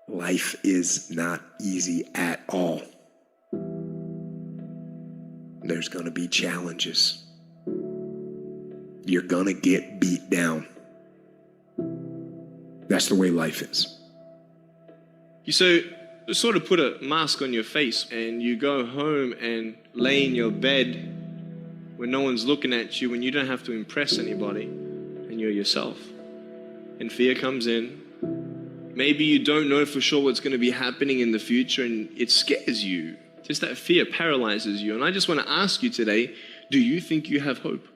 Life is not easy at all. There's gonna be challenges. You're gonna get beat down. That's the way life is. You sort of put a mask on your face and you go home and lay in your bed when no one's looking at you, when you don't have to impress anybody, and you're yourself. And fear comes in. Maybe you don't know for sure what's going to be happening in the future, and it scares you. Just that fear paralyzes you. And I just want to ask you today, do you think you have hope?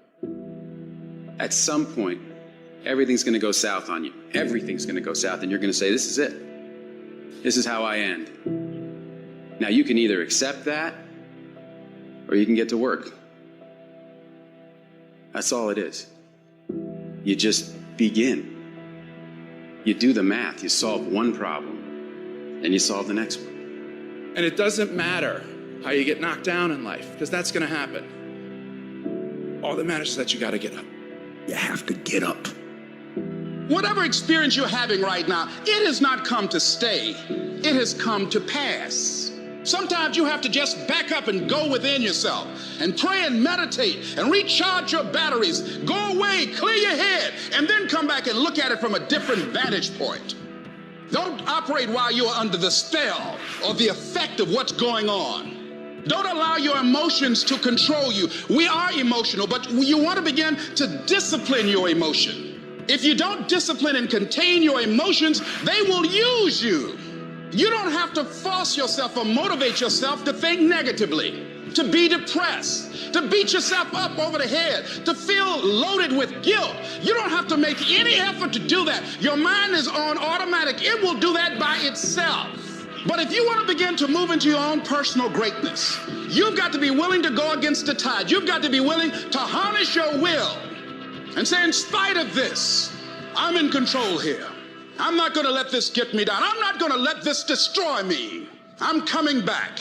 At some point, everything's going to go south on you. Everything's going to go south, and you're going to say, this is it. This is how I end. Now, you can either accept that, or you can get to work. That's all it is. You just begin. You do the math. You solve one problem, and you solve the next one. And it doesn't matter how you get knocked down in life, because that's going to happen. All that matters is that you got to get up. You have to get up. Whatever experience you're having right now, it has not come to stay. It has come to pass. Sometimes you have to just back up and go within yourself and pray and meditate and recharge your batteries. Go away, clear your head, and then come back and look at it from a different vantage point. Don't operate while you're under the spell or the effect of what's going on. Don't allow your emotions to control you. We are emotional, but you want to begin to discipline your emotion. If you don't discipline and contain your emotions, they will use you. You don't have to force yourself or motivate yourself to think negatively, to be depressed, to beat yourself up over the head, to feel loaded with guilt. You don't have to make any effort to do that. Your mind is on automatic. It will do that by itself. But if you want to begin to move into your own personal greatness, you've got to be willing to go against the tide. You've got to be willing to harness your will and say, in spite of this, I'm in control here. I'm not going to let this get me down. I'm not going to let this destroy me. I'm coming back.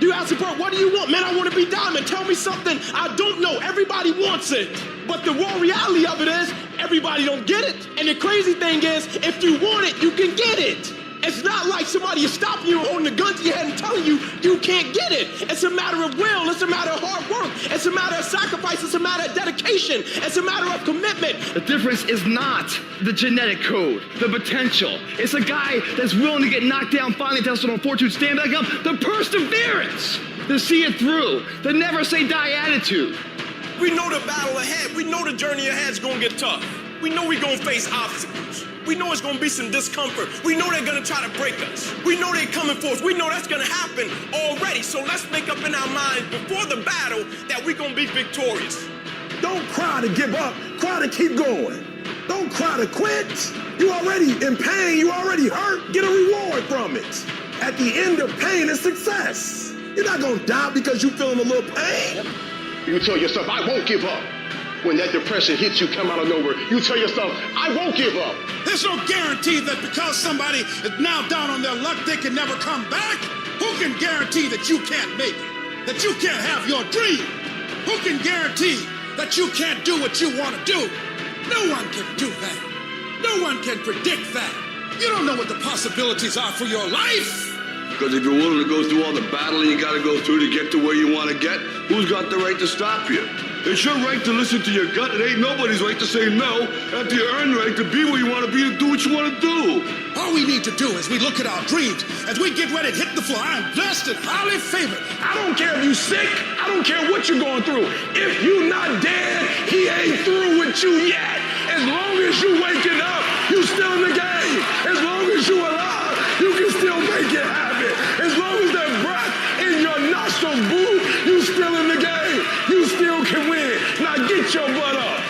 You ask bro, what do you want? Man, I want to be diamond. Tell me something I don't know. Everybody wants it. But the raw reality of it is everybody don't get it. And the crazy thing is, if you want it, you can get it. It's not like somebody is stopping you, holding a gun to your head and telling you you can't get it. It's a matter of will. It's a matter of hard work. It's a matter of sacrifice. It's a matter of dedication. It's a matter of commitment. The difference is not the genetic code, the potential. It's a guy that's willing to get knocked down, finally tested on fortune, stand back up. The perseverance to see it through. The never say die attitude. We know the battle ahead. We know the journey ahead is going to get tough. We know we're going to face obstacles. We know it's going to be some discomfort. We know they're going to try to break us. We know they're coming for us. We know that's going to happen already. So let's make up in our minds before the battle that we're going to be victorious. Don't cry to give up. Cry to keep going. Don't cry to quit. You already in pain. You already hurt. Get a reward from it. At the end of pain is success. You're not going to die because you're feeling a little pain. You tell yourself, I won't give up. When that depression hits you, come out of nowhere, you tell yourself, I won't give up. There's no guarantee that because somebody is now down on their luck, they can never come back. Who can guarantee that you can't make it? That you can't have your dream? Who can guarantee that you can't do what you want to do? No one can do that. No one can predict that. You don't know what the possibilities are for your life. Because if you're willing to go through all the battling you got to go through to get to where you want to get, who's got the right to stop you? It's your right to listen to your gut. It ain't nobody's right to say no. After you earn the right to be where you want to be, to do what you want to do. All we need to do is we look at our dreams, as we get ready to hit the floor. I'm blessed and highly favored. I don't care if you're sick. I don't care what you're going through. If you're not dead, he ain't through with you yet. As long as you waking up, you still in the game. As long as you alive, you can still make it happen. As long as that breath in your nostrils, boo, you still in the game. You still can win. Now get your butt up.